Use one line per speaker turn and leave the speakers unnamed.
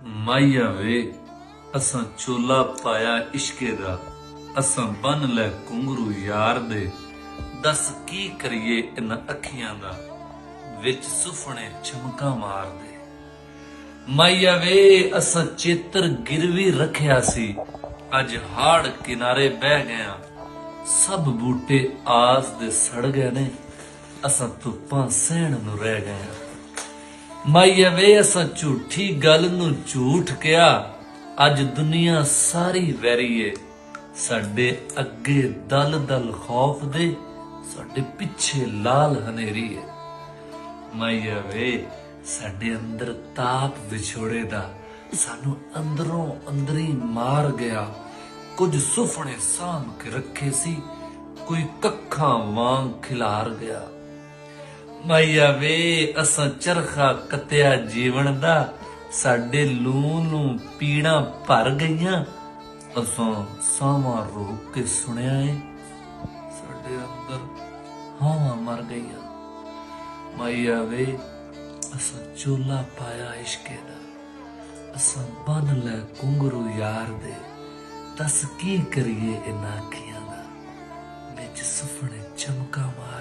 माइया वे असां चोला पाया इश्के दा, असां बन लै घुंघरू यार दे। दस की करिए इन अखियां दा, विच सुफने चमका मार दे। माइया वे असां चेतर गिरवी रखिया सी, अज हाड़ किनारे बह गया। सब बूटे आस दे सड़ गए ने, असां धुप्पां सहण नूं रह गए। माइया वे असां झूठी गल नूं झूठ किया, अज दुनिया सारी वैरी है। साडे अगे दल दल खौफ दे, साडे पिछे लाल हनेरी है। माइया वे साडे अंदर ताप विछोड़े दा, सानू अंदरों अंदरी मार गया। कुछ सुफने साम के रखे सी, कोई कखा वांग खिलार गया। माइया वे असां चरखा कत्या जीवन दा, साडे लूं नूं पीड़ा भर गईयां। असां सावां रोक के सुनिया है, साडे अंदर हावां मर गईयां। माइया वे असां चोला पाया इश्के दा, असां बन लै घुंघरू यार दे। दस की करिए इन्हां अखियां दा, विच सुफने चमका मार